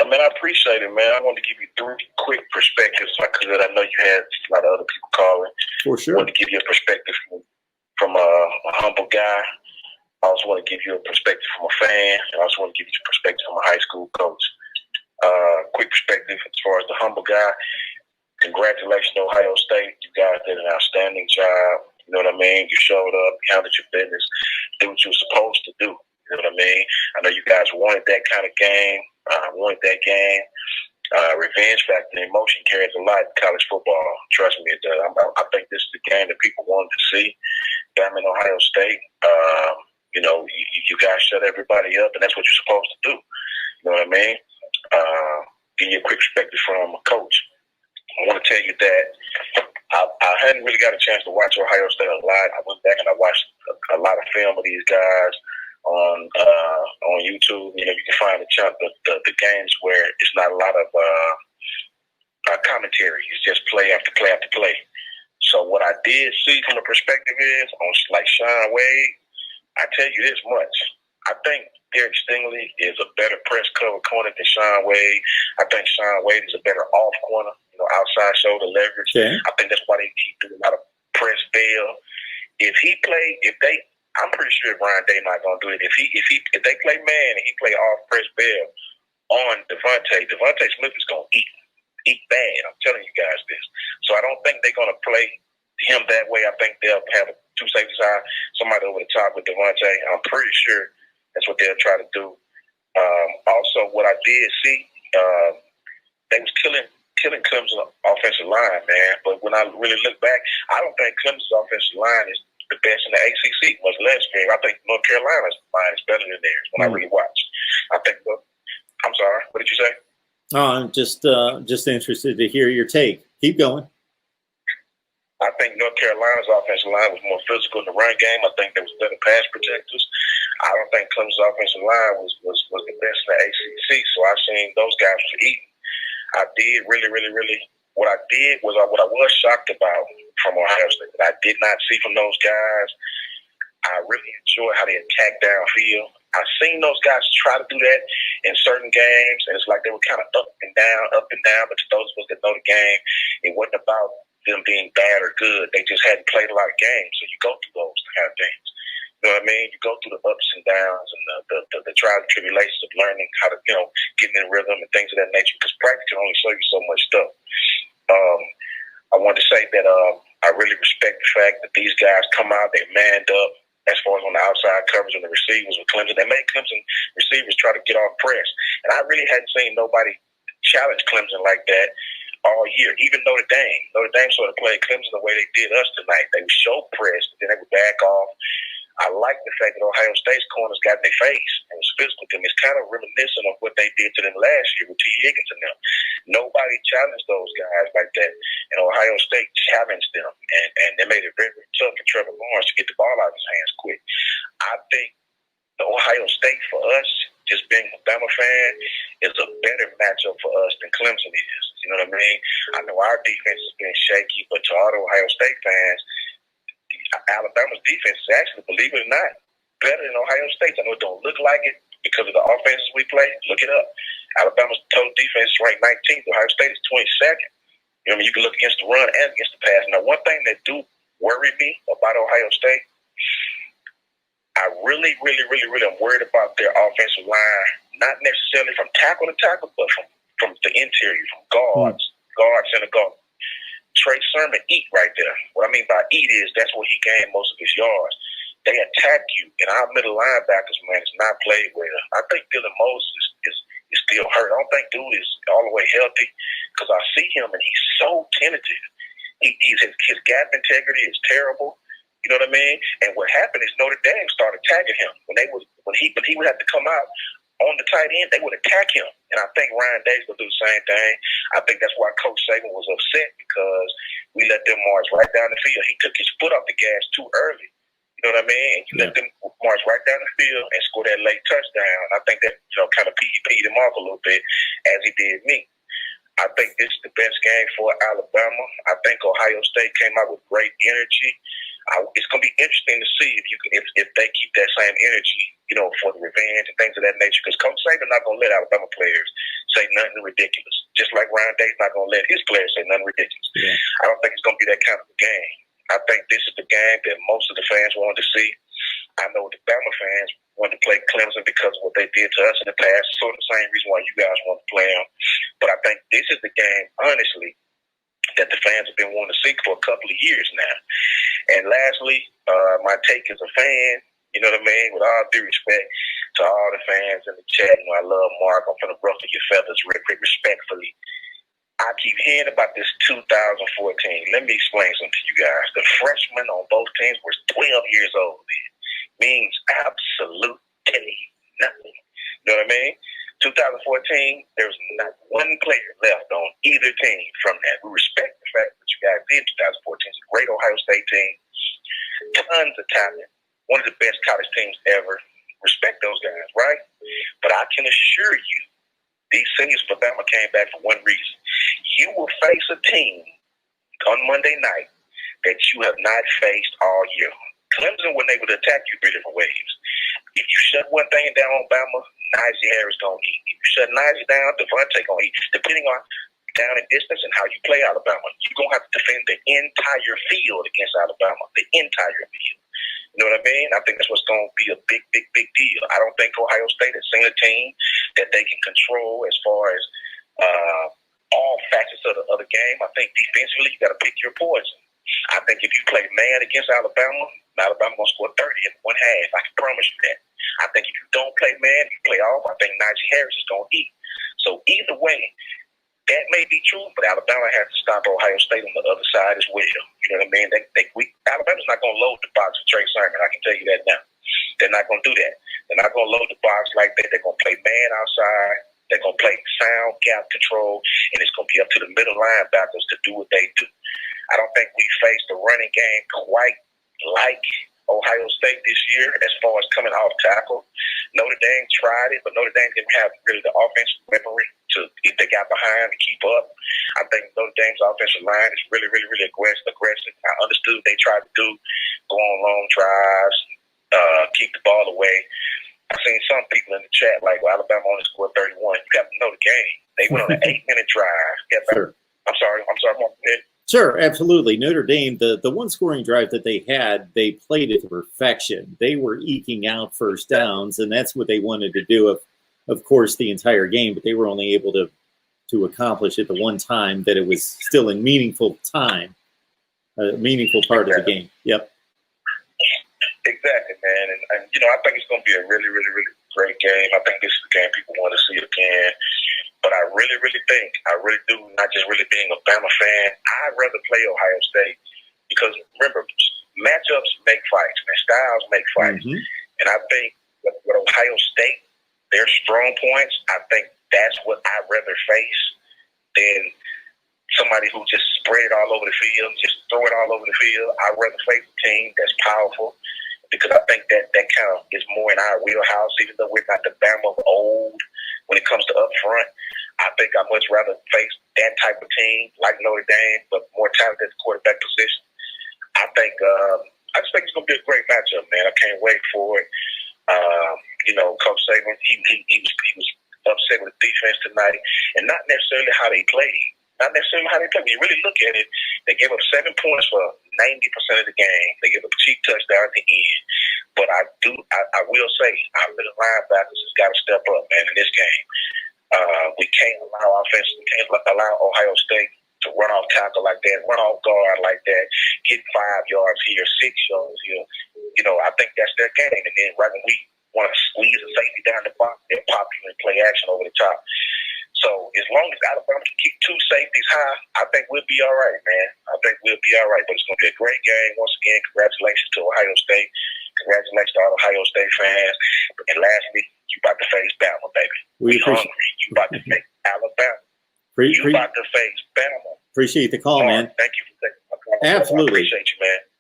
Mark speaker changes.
Speaker 1: man, I appreciate it, man. I want to give you 3 quick perspectives because I know you had a lot of other people calling.
Speaker 2: For sure.
Speaker 1: I want to give you a perspective from a humble guy. I also want to give you a perspective from a fan, and I also want to give you a perspective from a high school coach. Quick perspective as far as the humble guy. Congratulations to Ohio State. You guys did an outstanding job. You know what I mean? You showed up, you handled your business, did what you were supposed to do. You know what I mean? I know you guys wanted that kind of game. Wanted that game. Revenge factor and emotion carries a lot in college football. Trust me, it does. I think this is the game that people wanted to see. Bama and Ohio State. You guys shut everybody up, and that's what you're supposed to do. You know what I mean? Give you a quick perspective from a coach. I want to tell you that I hadn't really got a chance to watch Ohio State a lot. I went back and I watched a lot of film of these guys on YouTube. You know, you can find the games where it's not a lot of commentary. It's just play after play after play. So what I did see from the perspective is on like Sean Wade. I tell you this much: I think Derek Stingley is a better press cover corner than Sean Wade. I think Sean Wade is a better off corner. You know, outside shoulder leverage.
Speaker 2: Okay.
Speaker 1: I think that's why they do a lot of press bail. I'm pretty sure Ryan Day not gonna do it. If they play man and he play off press bail on Devontae Smith is gonna eat bad. I'm telling you guys this. So I don't think they're gonna play him that way. I think they'll have 2 safeties high, somebody over the top with Devontae. I'm pretty sure that's what they'll try to do. Also, what I did see, they was killing Clemson offensive line, man. But when I really look back, I don't think Clemson's offensive line is the best in the ACC, much less game. I think North Carolina's line is better than theirs when I really watch. I'm sorry, what did you say?
Speaker 2: I'm just interested to hear your take. Keep going.
Speaker 1: I think North Carolina's offensive line was more physical in the run game. I think there was better pass protectors. I don't think Clemson's offensive line was the best in the ACC, so I seen those guys was eating. I did really what I did was what I was shocked about from Ohio State that I did not see from those guys. I really enjoy how they attack downfield. I've seen those guys try to do that in certain games, and it's like they were kind of up and down. But to those of us that know the game, it wasn't about them being bad or good. They just hadn't played a lot of games, so you go through those kind of things. You know what I mean? You go through the ups and downs and the trials and tribulations of learning how to, get in rhythm and things of that nature, because practice can only show you so much stuff. I want to say that I really respect the fact that these guys come out, they manned up as far as on the outside coverage and the receivers with Clemson. They made Clemson receivers try to get off press. And I really hadn't seen nobody challenge Clemson like that all year. Even Notre Dame. Notre Dame sort of played Clemson the way they did us tonight. They would show press, but then they would back off. I like the fact that Ohio State's corners got in their face and was physical with them. It's kind of reminiscent of what they did to them last year with T. Higgins and them. Nobody challenged those guys like that. And Ohio State challenged them. And they made it very, very tough for Trevor Lawrence to get the ball out of his hands quick. I think the Ohio State for us, just being a Bama fan, is a better matchup for us than Clemson is. You know what I mean? I know our defense has been shaky, but to all the Ohio State fans, Alabama's defense is actually, believe it or not, better than Ohio State's. I know it don't look like it because of the offenses we play. Look it up. Alabama's total defense is ranked 19th. Ohio State is 22nd. You know, you can look against the run and against the pass. Now, one thing that do worry me about Ohio State, I really am worried about their offensive line, not necessarily from tackle to tackle, but from the interior, from guards, center guard. Trey Sermon eat right there. What I mean by eat is that's where he gained most of his yards. They attack you, and our middle linebackers, man, is not played well. I think Dylan Moses is still hurt. I don't think dude is all the way healthy because I see him, and he's so tentative. His gap integrity is terrible. You know what I mean? And what happened is Notre Dame started attacking him when he would have to come out on the tight end. They would attack him, and I think Ryan Day's gonna do the same thing. I think that's why Coach Saban was upset because we let them march right down the field. He took his foot off the gas too early. You know what I mean? And you let them march right down the field and score that late touchdown. I think that kind of peed him off a little bit, as he did me. I think this is the best game for Alabama. I think Ohio State came out with great energy. It's going to be interesting to see if they keep that same energy, for the revenge and things of that nature. Because Coach Saban not going to let Alabama players say nothing ridiculous. Just like Ryan Day's not going to let his players say nothing ridiculous. Yeah. I don't think it's going to be that kind of a game. I think this is the game that most of the fans wanted to see. I know the Bama fans wanted to play Clemson because of what they did to us in the past. Sort of the same reason why you guys want to play them. But I think this is the game, honestly, that the fans have been wanting to see for a couple of years now. And lastly, my take as a fan, you know what I mean? With all due respect to all the fans in the chat, I love Mark. I'm going to ruffle your feathers real quick, respectfully. I keep hearing about this 2014. Let me explain something to you guys. The freshmen on both teams were 12 years old then. Means absolutely nothing. You know what I mean? 2014, there's not one player left on either team from that. We respect the fact that you guys did 2014. It's a great Ohio State team. Tons of talent. One of the best college teams ever. Respect those guys, right? But I can assure you, these seniors for Bama came back for one reason. You will face a team on Monday night that you have not faced all year. Clemson wasn't able to attack you 3 different ways. If you shut one thing down on Bama, Najee Harris going to eat. If you shut Najee down, Devontae going to eat. Depending on down in distance and how you play Alabama, you're going to have to defend the entire field against Alabama. The entire field. You know what I mean? I think that's what's going to be a big, big, big deal. I don't think Ohio State has seen a team that they can control as far as all facets of the game. I think defensively, you got to pick your poison. I think if you play man against Alabama going to score 30 in one half. I can promise you that. I think if you don't play man, you play off, I think Najee Harris is going to eat. So either way, that may be true, but Alabama has to stop Ohio State on the other side as well. You know what I mean? Alabama's not going to load the box with Trey Sermon. I can tell you that now. They're not going to do that. They're not going to load the box like that. They're going to play man outside. They're going to play sound gap control, and it's going to be up to the middle linebackers to do what they do. I don't think we faced the running game quite like Ohio State this year as far as coming off tackle. Notre Dame tried it, but Notre Dame didn't have really the offensive weaponry to, if they got behind, to keep up. I think Notre Dame's offensive line is really, really, really aggressive. I understood what they tried to do, go on long drives, keep the ball away. I've seen some people in the chat like, well, Alabama only scored 31. You got to know the game. They went on an 8-minute drive.
Speaker 2: Sure.
Speaker 1: I'm sorry, Mark.
Speaker 2: Sure, absolutely. Notre Dame, the one scoring drive that they had, they played it to perfection. They were eking out first downs, and that's what they wanted to do, of course, the entire game, but they were only able to accomplish it the one time that it was still in meaningful time, a meaningful part of the game. Yep.
Speaker 1: Exactly, man. And I think it's going to be a really, really, really great game. I think this is the game people want to see again. But I really, really think, do, not just really being a Bama fan, I'd rather play Ohio State because, remember, matchups make fights, man. Styles make fights. Mm-hmm. And I think with Ohio State, their strong points, I think that's what I'd rather face than somebody who just spread it all over the field, just throw it all over the field. I'd rather face a team that's powerful because I think that kind of is more in our wheelhouse, even though we're not the Bama of old when it comes to up front. I think I'd much rather face that type of team like Notre Dame, but more talented at the quarterback position. I just think it's going to be a great matchup, man. I can't wait for it. Coach Saban, he was upset with the defense tonight, and not necessarily how they played. When you really look at it, they gave up 7 points for 90% of the game. They gave up a cheap touchdown at the end. But I will say, our middle linebackers has got to step up, man, in this game. We can't allow Ohio State to run off tackle like that, run off guard like that, get 5 yards here, 6 yards here. I think that's their game. And then right when we want to squeeze a safety down the box, they'll pop you and play action over the top. So as long as Alabama can keep 2 safeties high, I think we'll be all right, man. But it's going to be a great game. Once again, congratulations to Ohio State. Congratulations to all Ohio State fans. And lastly, you about to face Bama, baby. We hungry. You about to face Alabama. You about to face Bama.
Speaker 2: Appreciate the call, man.
Speaker 1: Thank you for taking my call.
Speaker 2: Absolutely.
Speaker 1: I appreciate you, man.